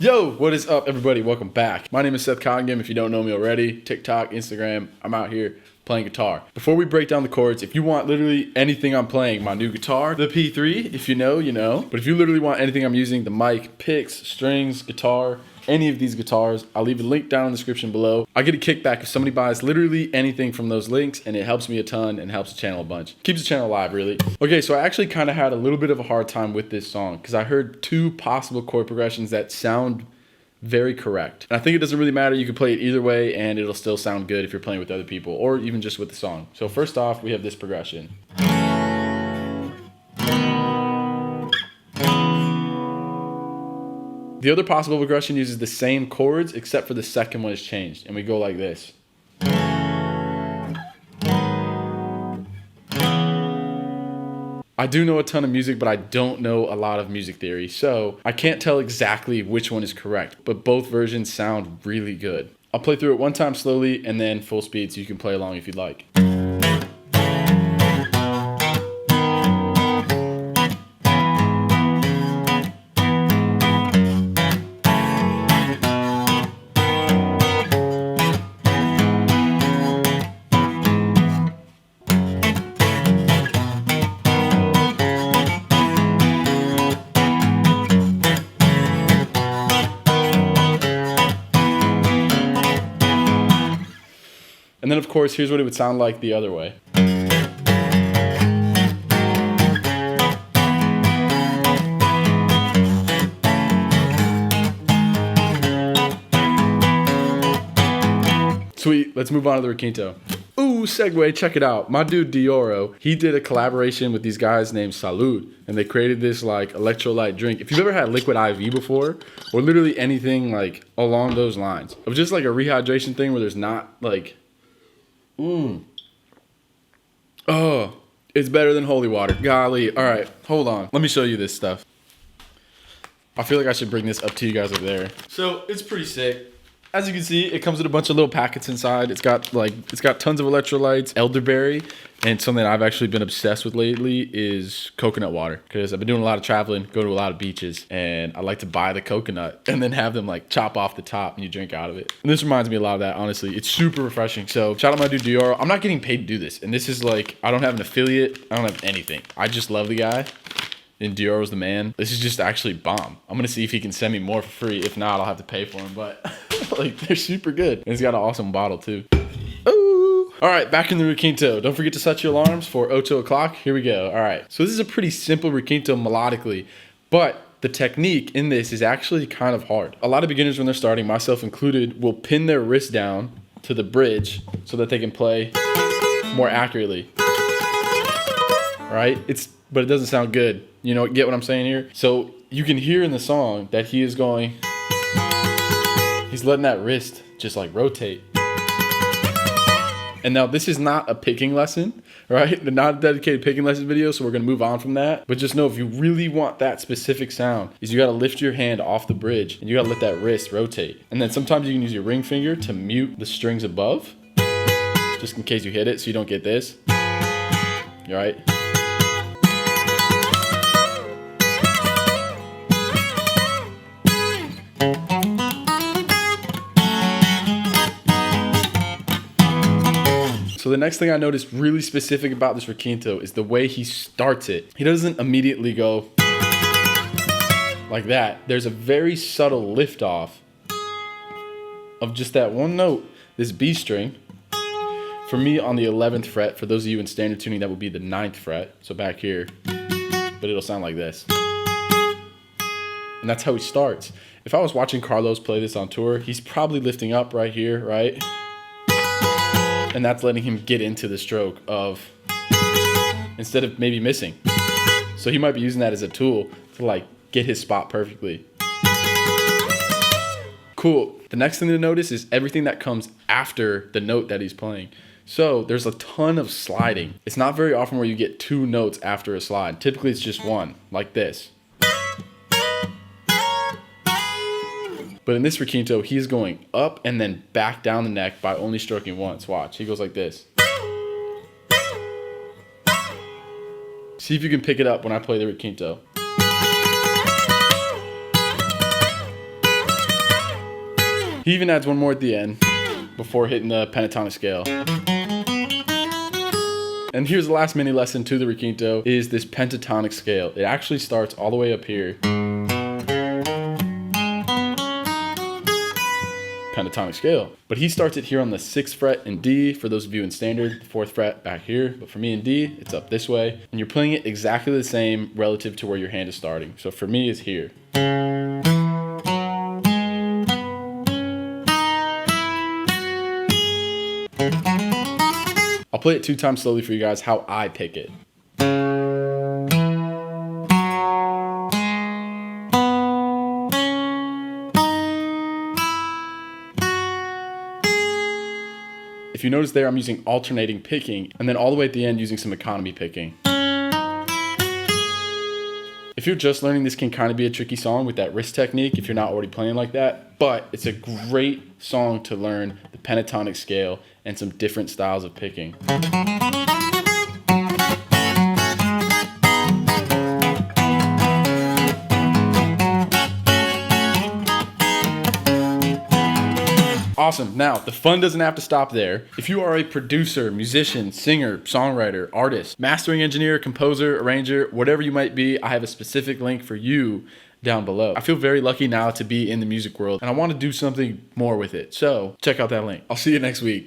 Yo, what is up, everybody? Welcome back. My name is Seth Cottengim. If you don't know me already, TikTok, Instagram, I'm out here playing guitar. Before we break down the chords, if you want literally anything I'm playing, my new guitar, the P3, if you know, you know. But if you literally want anything I'm using, the mic, picks, strings, guitar, any of these guitars, I'll leave a link down in the description below. I get a kickback if somebody buys literally anything from those links, and it helps me a ton and helps the channel a bunch. Keeps the channel alive, really. Okay, so I actually kind of had a little bit of a hard time with this song because I heard two possible chord progressions that sound very correct. And I think it doesn't really matter. You can play it either way and it'll still sound good if you're playing with other people or even just with the song. So first off, we have this progression. The other possible progression uses the same chords except for the second one is changed, and we go like this. I do know a ton of music, but I don't know a lot of music theory, so I can't tell exactly which one is correct, but both versions sound really good. I'll play through it one time slowly and then full speed so you can play along if you'd like. And then, of course, here's what it would sound like the other way. Sweet, let's move on to the Requinto. Ooh, segue, check it out. My dude Dioro, he did a collaboration with these guys named Salud, and they created this like electrolyte drink. If you've ever had liquid IV before, or literally anything like along those lines, of just like a rehydration thing where there's not like, oh, it's better than holy water. Golly. All right, hold on. Let me show you this stuff. I feel like I should bring this up to you guys over there. So it's pretty sick. As you can see, it comes with a bunch of little packets inside. It's got tons of electrolytes, elderberry, and something that I've actually been obsessed with lately is coconut water. Because I've been doing a lot of traveling, go to a lot of beaches, and I like to buy the coconut and then have them like chop off the top and you drink out of it. And this reminds me a lot of that, honestly. It's super refreshing. So shout out my dude Dioro. I'm not getting paid to do this. And this is like, I don't have an affiliate. I don't have anything. I just love the guy. And Dioro's the man. This is just actually bomb. I'm gonna see if he can send me more for free. If not, I'll have to pay for them. But like, they're super good. And he's got an awesome bottle too. Ooh. All right, back in the Requinto. Don't forget to set your alarms for 8 o'clock. Here we go. All right. So this is a pretty simple Requinto melodically, but the technique in this is actually kind of hard. A lot of beginners when they're starting, myself included, will pin their wrist down to the bridge so that they can play more accurately. Right? But it doesn't sound good. You know, get what I'm saying here? So you can hear in the song that he is going, he's letting that wrist just like rotate. And now this is not a picking lesson, right? Not a dedicated picking lesson video, so we're gonna move on from that. But just know if you really want that specific sound, is you gotta lift your hand off the bridge and you gotta let that wrist rotate. And then sometimes you can use your ring finger to mute the strings above, just in case you hit it so you don't get this, all right? So the next thing I noticed really specific about this Requinto is the way he starts it. He doesn't immediately go like that. There's a very subtle lift off of just that one note, this B string. For me on the 11th fret, for those of you in standard tuning, that would be the 9th fret. So back here, but it'll sound like this. And that's how he starts. If I was watching Carlos play this on tour, he's probably lifting up right here, right? And that's letting him get into the stroke of, instead of maybe missing. So he might be using that as a tool to like get his spot perfectly. Cool. The next thing to notice is everything that comes after the note that he's playing. So there's a ton of sliding. It's not very often where you get two notes after a slide. Typically it's just one, like this. But in this Requinto, he's going up and then back down the neck by only stroking once. Watch, he goes like this. See if you can pick it up when I play the Requinto. He even adds one more at the end before hitting the pentatonic scale. And here's the last mini lesson to the Requinto, is this pentatonic scale. It actually starts all the way up here. Pentatonic scale. But he starts it here on the 6th fret in D, for those of you in standard, the 4th fret back here. But for me in D, it's up this way. And you're playing it exactly the same relative to where your hand is starting. So for me, it's here. I'll play it 2 times slowly for you guys, how I pick it. If you notice there, I'm using alternating picking, and then all the way at the end using some economy picking. If you're just learning, this can kind of be a tricky song with that wrist technique if you're not already playing like that, but it's a great song to learn the pentatonic scale and some different styles of picking. Awesome. Now, the fun doesn't have to stop there. If you are a producer, musician, singer, songwriter, artist, mastering engineer, composer, arranger, whatever you might be, I have a specific link for you down below. I feel very lucky now to be in the music world, and I want to do something more with it. So check out that link. I'll see you next week.